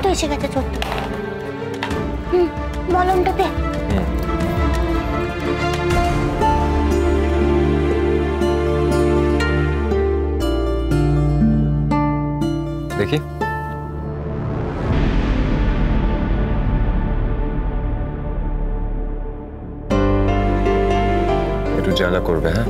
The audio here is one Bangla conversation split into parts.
তো এসে গেছে ছোট্ট। মলমটা দে। দেখি একটু জ্বালা করবে। হ্যাঁ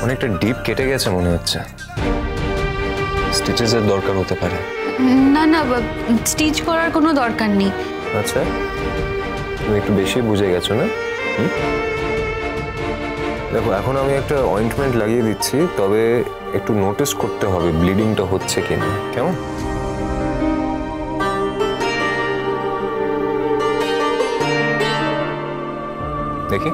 অনেকটা ডিপ কেটে গেছে মনে হচ্ছে। স্টিচেসের দরকার হতে পারে। না না, স্টিচ করার কোনো দরকার নেই। আচ্ছা, তুমি একটু বেশি বুঝে গেছো না? দেখো, এখন আমি একটা অয়েন্টমেন্ট লাগিয়ে দিচ্ছি, তবে একটু নোটিস করতে হবে ব্লিডিংটা হচ্ছে কিনা। কেমন? দেখি।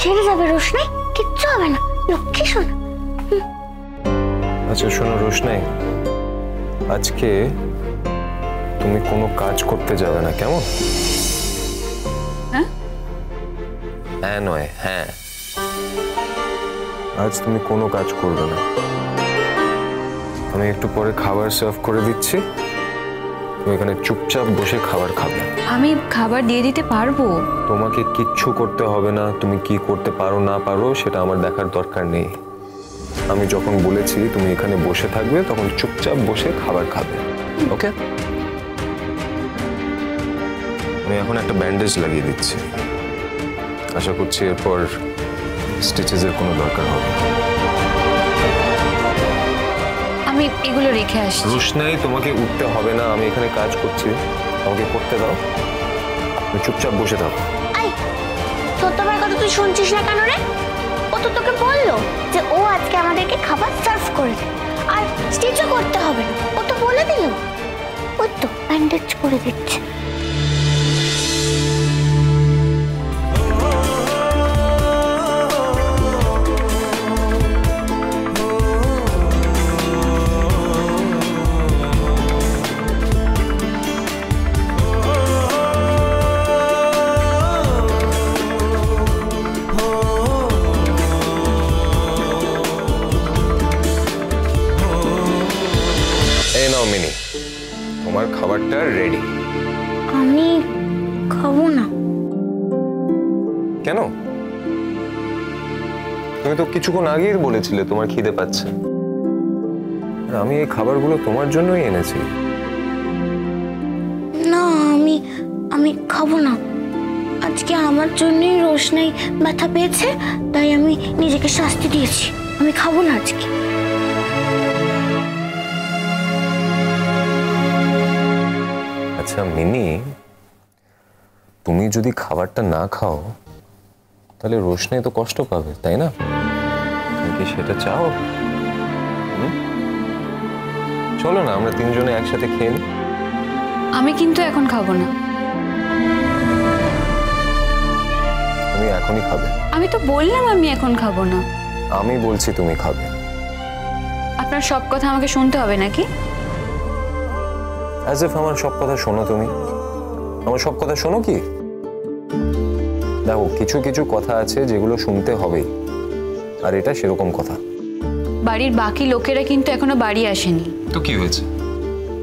সেরে যাবে রোশনাই, কিচ্ছু হবে না, লক্ষ্মী শোনা। আচ্ছা শোনো রোশনাই, আজকে তুমি কোনো কাজ করতে যাবে না, কেমন? হ্যাঁ নয় হ্যাঁ, আজ তুমি কোনো কাজ করবে না। আমি একটু পরে খাবার সার্ভ করে দিচ্ছি, তুমি এখানে চুপচাপ বসে খাবার খাবে। আমি খাবার দিয়ে দিতে পারবো। তোমাকে কিচ্ছু করতে হবে না, তুমি কি করতে পারো না পারো সেটা আমার দেখার দরকার নেই। আমি যখন বলেছি তুমি এখানে বসে থাকবে, তখন চুপচাপ বসে খাবার খাবে, ওকে? আমি এখন একটা ব্যান্ডেজ লাগিয়ে দিচ্ছি, আশা করছি এরপর স্টিচেসের কোনো দরকার হবে না। আমি এগুলো রেখে আসছি। রোশনাই, তোমাকে উঠতে হবে না, আমি এখানে কাজ করছি, আমাকে করতে দাও। তুমি চুপচাপ বসে থাকো। আই, তোর তোমার কথা তুই শুনছিস না কেন রে? ও তো তোকে বললো যে ও আজকে আমাদেরকে খাবার সার্ভ করে দেবে, আর স্টিচও করতে হবে না। ও তো বলে দিল, ওই তো ব্যান্ডেজ করে দিচ্ছে। মিনি, তোমার খাবারটা রেডি। আমি খাবো না। কেন? তুমি তো কিছুক্ষণ আগেই বলেছিলে তোমার খিদে পাচ্ছে। আমি এই খাবারগুলো তোমার জন্যই এনেছি। না, আমি খাবো না। আজকে আমার জন্যই রোশনাই ব্যথা পেয়েছে, তাই আমি নিজেকে শাস্তি দিয়েছি। আমি খাবো না আজকে। আচ্ছা মিনি, তুমি যদি খাবারটা না খাও তাহলে রোশনাই তো কষ্ট পাবে, তাই না? তুমি কি সেটা চাও? চলো না আমরা তিনজনে একসাথে খেয়ে নিই। আমি কিন্তু এখন খাবো না। তুমি এখনই খাবে। আমি তো বললাম আমি এখন খাবো না। আমি বলছি তুমি খাবে। আপনার সব কথা আমাকে শুনতে হবে নাকি? অ্যাজ ইফ আমার সব কথা শোনো তুমি। আমার সব কথা শোনো কি? দেখো, কিছু কিছু কথা আছে যেগুলো শুনতে হবেই, আর এটা সেরকম কথা। বাড়ির বাকি লোকেরা কিন্তু এখনো বাড়ি আসেনি। তো কি হয়েছে?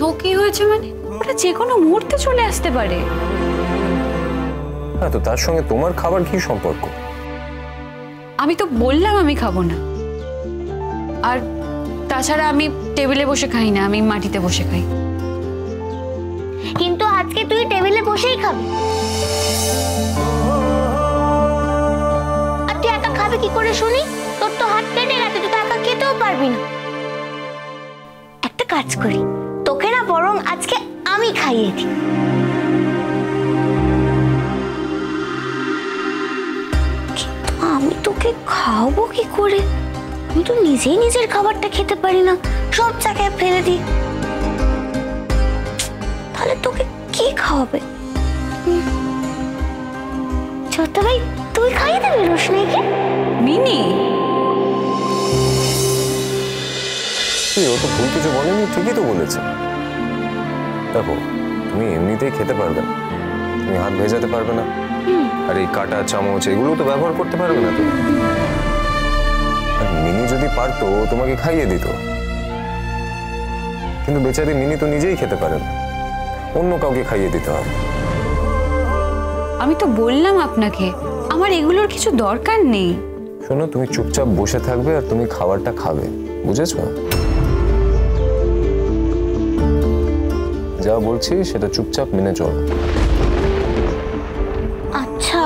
তো কি হয়েছে মানে? ওটা যে কোনো মুহূর্তে চলে আসতে পারে। হ্যাঁ, তো তার সঙ্গে তোমার খাবার কি সম্পর্ক? আমি তো বললাম আমি খাবো না। আর তাছাড়া আমি টেবিলে বসে খাই না, আমি মাটিতে বসে খাই। কিন্তু আজকে তুই টেবিলে বসেই খাবি। আর তুই একা খাবে কি করে শুনি? তোর তো হাত কেটে গেছে, তুই তো একা খেতেও পারবি না। একটা কাজ করি, তোকে না বরং আজকে আমি খাইয়ে দিই। আমি তোকে খাওয়াবো কি করে? আমি তো নিজেই নিজের খাবারটা খেতে পারি না, সব জায়গায় ফেলে দিই। তাহলে তোকে কে খাওয়াবে? ছোট ভাই তুই খাইয়ে দেবে রোশনাইকে? মিনি, ও তো ভুল কিছু বলেনি, ঠিকই তো বলেছে। দেখো, তুমি এমনিতেই খেতে পারবে না, তুমি হাত ভেজাতে পারবে না, আর এই কাঁটা চামচ এগুলো তো ব্যবহার করতে পারবে না তুমি। আর মিনি যদি পারতো তোমাকে খাইয়ে দিত, কিন্তু বেচারি মিনি তো নিজেই খেতে পারে না, অন্য কাউকে খাইয়ে দিতে হবে। আমি তো বললাম আপনাকে আমার এগুলোর কিছু দরকার নেই। শোনো, তুমি চুপচাপ বসে থাকবে আর তুমি খাবারটা খাবে, বুঝেছো? যা বলছি সেটা চুপচাপ মেনে চলো। আচ্ছা,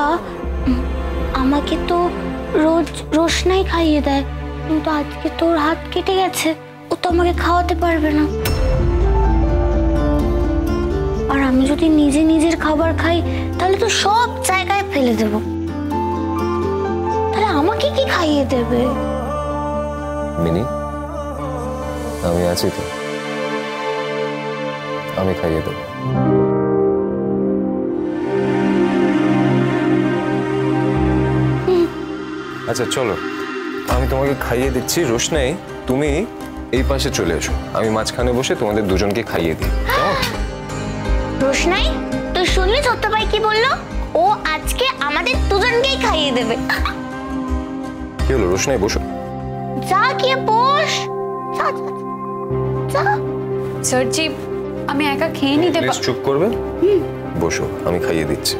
আমাকে তো রোজ রোশনাই খাইয়ে দেয়, কিন্তু আজকে তোর হাত কেটে গেছে, ও তো আমাকে খাওয়াতে পারবে না। আর আমি যদি নিজে নিজের খাবার খাই তাহলে তো সব জায়গায় ফেলে দেব। তাহলে আমাকে কি খাইয়ে দেবে? মিনি, আমি আছি তো, আমি খাইয়ে দেবো। আচ্ছা চলো, আমি তোমাকে খাইয়ে দিচ্ছি। রোশনাই, তুমি এই পাশে চলে এসো, আমি মাঝখানে বসে তোমাদের দুজনকে খাইয়ে দিই। রোশনাই, তুই শুনলি ছোট্ট ভাই কি বললো? ও আজকে আমাদের দুজনকেই খাইয়ে দেবে। কি হলো রোশনাই, বসো। যা গিয়ে বস, যা যা যা। স্যারজি, আমি একা খেয়ে নিতে প্লিজ চুপ করবে? বসো, আমি খাইয়ে দিচ্ছি।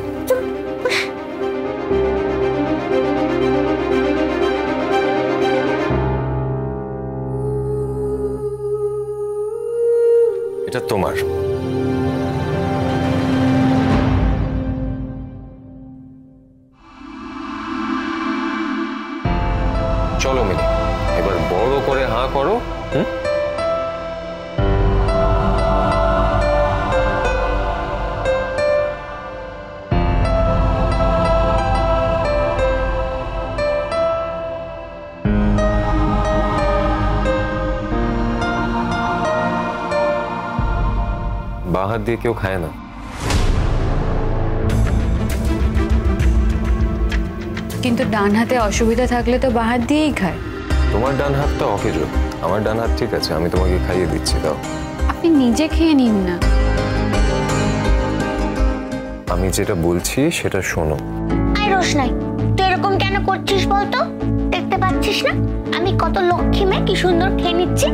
এটা তোমার। চলো মিনি, এবার বড় করে হাঁ করো। বাঁ হাত দিয়ে কেউ খায় না। কিন্তু ডান হাতে অসুবিধা থাকলে তো বাঁ হাত দিয়েই খায়। তোমার ডান হাতটা অকেজো, আমার ডান হাত ঠিক আছে, আমি তোমাকে খাইয়ে দিচ্ছি। দাও, আপনি নিজে খেয়ে নিন না। আমি যেটা বলছি সেটা শোনো। আই রোশনাই, তুই এরকম কেন করছিস বলতো? দেখতে পাচ্ছিস না আমি কত লক্ষ্মী মেয়ে, কি সুন্দর খেয়ে নিচ্ছি।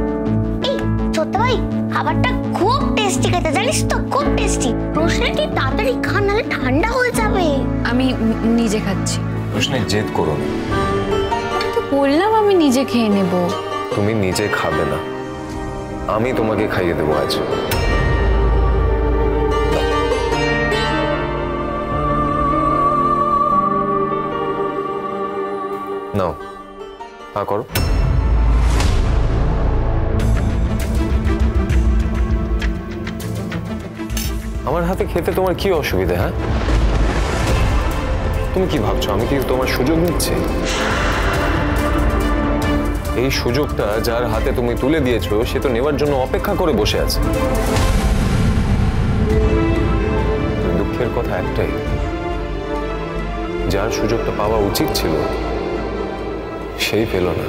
এই ছোট্ট ভাই, খাবারটা খুব টেস্টি খেতে, জানিস তো, খুব টেস্টি। রোশনাই তুই তাড়াতাড়ি খা, নাহলে ঠান্ডা হয়ে যাবে। আমি নিজে খাচ্ছি। রোশনাই, জেদ করো না। তো বললাম আমি নিজে খেয়ে নেব। তুমি নিজে খাবে না, আমি তোমাকে খাইয়ে দেবো আজ। নাও, হা করো। আমার হাতে খেতে তোমার কি অসুবিধা? হ্যাঁ, তুমি কি ভাবছো আমি কি তোমার সুযোগ নিচ্ছি? এই সুযোগটা যার হাতে তুমি তুলে দিয়েছো সে তো নেবার জন্য অপেক্ষা করে বসে আছে। দুঃখের কথা একটাই, যার সুযোগটা পাওয়া উচিত ছিল সেই পেল না।